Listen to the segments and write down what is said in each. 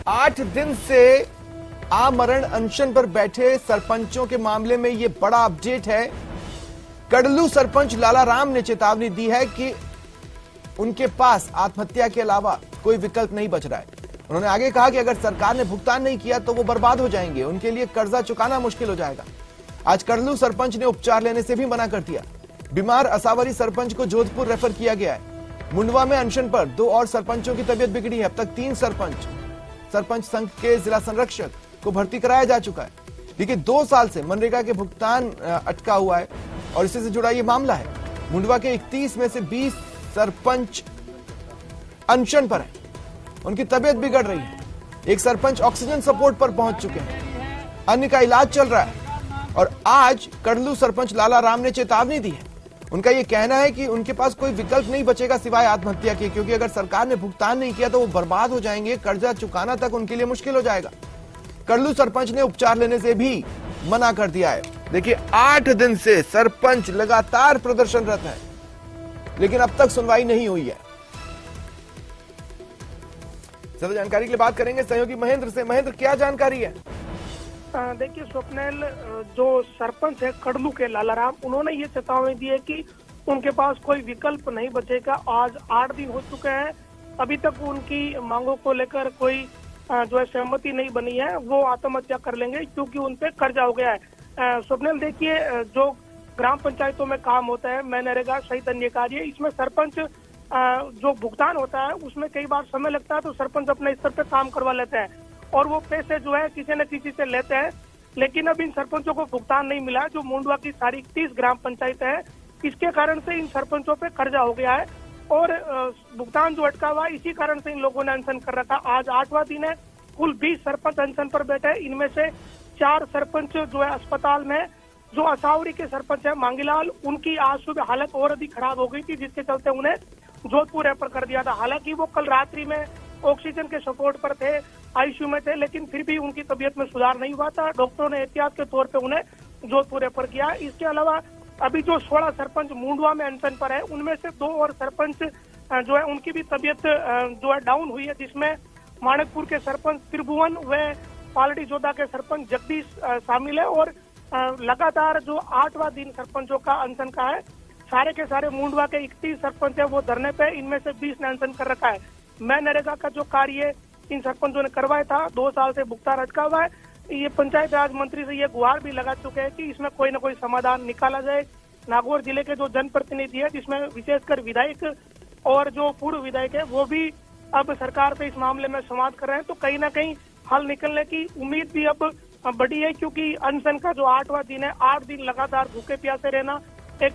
8 दिन से आमरण अनशन पर बैठे सरपंचों के मामले में यह बड़ा अपडेट है। कड़लू सरपंच लाला राम ने चेतावनी दी है कि उनके पास आत्महत्या के अलावा कोई विकल्प नहीं बच रहा है। उन्होंने आगे कहा कि अगर सरकार ने भुगतान नहीं किया तो वो बर्बाद हो जाएंगे, उनके लिए कर्जा चुकाना मुश्किल हो जाएगा। आज कड़लू सरपंच ने उपचार लेने से भी मना कर दिया। बीमार असावरी सरपंच को जोधपुर रेफर किया गया है। मुंडवा में अनशन पर 2 और सरपंचों की तबीयत बिगड़ी है। अब तक 3 सरपंच संघ के जिला संरक्षक को भर्ती कराया जा चुका है। देखिए 2 साल से मनरेगा के भुगतान अटका हुआ है और इसी से जुड़ा ये मामला है। मुंडवा के 31 में से 20 सरपंच अनशन पर है, उनकी तबीयत बिगड़ रही है। एक सरपंच ऑक्सीजन सपोर्ट पर पहुंच चुके हैं, अन्य का इलाज चल रहा है। और आज कड़लू सरपंच लाला राम ने चेतावनी दी है। उनका यह कहना है कि उनके पास कोई विकल्प नहीं बचेगा सिवाय आत्महत्या के, क्योंकि अगर सरकार ने भुगतान नहीं किया तो वो बर्बाद हो जाएंगे, कर्जा चुकाना तक उनके लिए मुश्किल हो जाएगा। कड़लू सरपंच ने उपचार लेने से भी मना कर दिया है। देखिए 8 दिन से सरपंच लगातार प्रदर्शनरत है, लेकिन अब तक सुनवाई नहीं हुई है। ज्यादा जानकारी के लिए बात करेंगे सहयोगी महेंद्र से। महेंद्र, क्या जानकारी है? देखिए स्वप्निल, जो सरपंच है कड़लू के लाला राम, उन्होंने ये चेतावनी दी है कि उनके पास कोई विकल्प नहीं बचेगा। आज 8 दिन हो चुके हैं, अभी तक उनकी मांगों को लेकर कोई जो है सहमति नहीं बनी है। वो आत्महत्या कर लेंगे क्योंकि उन पे कर्जा हो गया है। स्वप्निल, देखिए जो ग्राम पंचायतों में काम होता है, मनरेगा सहित अन्य कार्य, इसमें सरपंच जो भुगतान होता है उसमें कई बार समय लगता है, तो सरपंच अपने स्तर पे काम करवा लेते हैं और वो पैसे जो है किसी न किसी से लेते हैं। लेकिन अब इन सरपंचों को भुगतान नहीं मिला। जो मुंडवा की सारी 30 ग्राम पंचायत है, इसके कारण से इन सरपंचों पे कर्जा हो गया है और भुगतान जो अटका हुआ है, इसी कारण से इन लोगों ने अनशन कर रखा। आज 8वां दिन है। कुल 20 सरपंच अनशन पर बैठे। इनमें से 4 सरपंच जो है अस्पताल में। जो असावरी के सरपंच है मांगीलाल, उनकी आज सुबह हालत और अधिक खराब हो गई थी, जिसके चलते उन्हें जोधपुर रेफर कर दिया था। हालांकि वो कल रात्रि में ऑक्सीजन के सपोर्ट पर थे, आईसीयू में थे, लेकिन फिर भी उनकी तबीयत में सुधार नहीं हुआ था। डॉक्टरों ने एहतियात के तौर पे उन्हें जोधपुर रेफर किया। इसके अलावा अभी जो 16 सरपंच मुंडवा में अनशन पर है, उनमें से 2 और सरपंच जो है उनकी भी तबीयत जो है डाउन हुई है, जिसमें माणकपुर के सरपंच त्रिभुवन व पालड़ी जोधा के सरपंच जगदीश शामिल है। और लगातार जो 8वां दिन सरपंचों का अनशन का है। सारे के सारे मुंडवा के 31 सरपंच है वो धरने पे, इनमें से 20 ने अनशन कर रखा है। मनरेगा का जो कार्य इन सरपंचों ने करवाया था, 2 साल से भुगतान अटका हुआ है। ये पंचायत राज मंत्री से ये गुहार भी लगा चुके हैं कि इसमें कोई न कोई समाधान निकाला जाए। नागौर जिले के जो जनप्रतिनिधि है, जिसमें विशेषकर विधायक और जो पूर्व विधायक है, वो भी अब सरकार पे इस मामले में संवाद कर रहे हैं। तो कहीं ना कहीं हल निकलने की उम्मीद भी अब बड़ी है, क्योंकि अनशन का जो 8वां दिन है, 8 दिन लगातार भूखे प्यासे रहना एक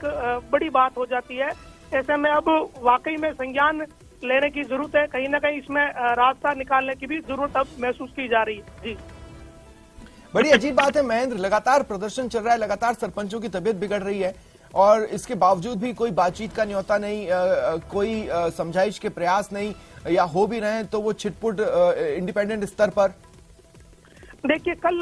बड़ी बात हो जाती है। ऐसे में अब वाकई में संज्ञान लेने की जरूरत है। कहीं ना कहीं इसमें रास्ता निकालने की भी जरूरत अब महसूस की जा रही है। जी, बड़ी अजीब बात है महेंद्र, लगातार प्रदर्शन चल रहा है, लगातार सरपंचों की तबीयत बिगड़ रही है और इसके बावजूद भी कोई बातचीत का न्योता नहीं, कोई समझाइश के प्रयास नहीं, या हो भी रहे हैं तो वो छिटपुट इंडिपेंडेंट स्तर पर। देखिए कल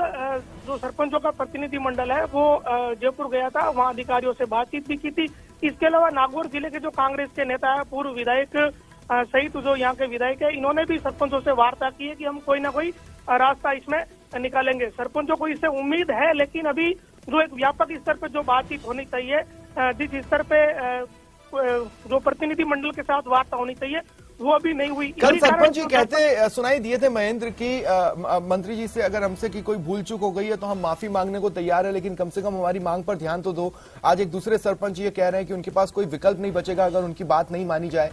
जो सरपंचों का प्रतिनिधि मंडल है वो जयपुर गया था, वहाँ अधिकारियों से बातचीत भी की थी। इसके अलावा नागौर जिले के जो कांग्रेस के नेता है, पूर्व विधायक सहित जो यहाँ के विधायक है, इन्होंने भी सरपंचों से वार्ता की है कि हम कोई ना कोई रास्ता इसमें निकालेंगे। सरपंचों को इससे उम्मीद है, लेकिन अभी जो एक व्यापक स्तर पे जो बातचीत होनी चाहिए, जिस स्तर पे जो प्रतिनिधि मंडल के साथ वार्ता होनी चाहिए, वो अभी नहीं हुई। कल सरपंच जी कहते सुनाई दिए थे महेंद्र की मंत्री जी से, अगर हमसे की कोई भूल चूक हो गई है तो हम माफी मांगने को तैयार है, लेकिन कम से कम हमारी मांग पर ध्यान तो दो। आज एक दूसरे सरपंच ये कह रहे हैं कि उनके पास कोई विकल्प नहीं बचेगा अगर उनकी बात नहीं मानी जाए।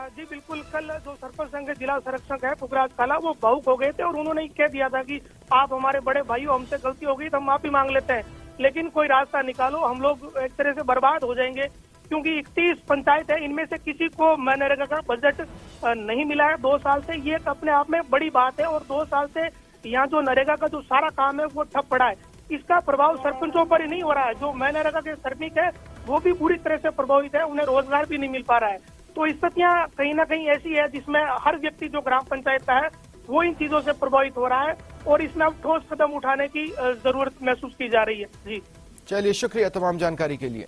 जी बिल्कुल, कल जो सरपंच संघ के जिला संरक्षक है पुखराज काला, वो भावुक हो गए थे और उन्होंने कह दिया था कि आप हमारे बड़े भाई हो, हमसे गलती हो गई तो हम माफी मांग लेते हैं, लेकिन कोई रास्ता निकालो, हम लोग एक तरह से बर्बाद हो जाएंगे। क्योंकि 31 पंचायत है, इनमें से किसी को मनरेगा का बजट नहीं मिला है 2 साल से। ये अपने आप में बड़ी बात है और 2 साल से यहाँ जो नरेगा का जो सारा काम है वो ठप पड़ा है। इसका प्रभाव सरपंचों पर ही नहीं हो रहा है, जो मनरेगा के श्रमिक है वो भी पूरी तरह से प्रभावित है, उन्हें रोजगार भी नहीं मिल पा रहा है। तो स्थितियां कहीं ना कहीं ऐसी है जिसमें हर व्यक्ति जो ग्राम पंचायत का है वो इन चीजों से प्रभावित हो रहा है और इसमें अब ठोस कदम उठाने की जरूरत महसूस की जा रही है। जी चलिए, शुक्रिया तमाम जानकारी के लिए।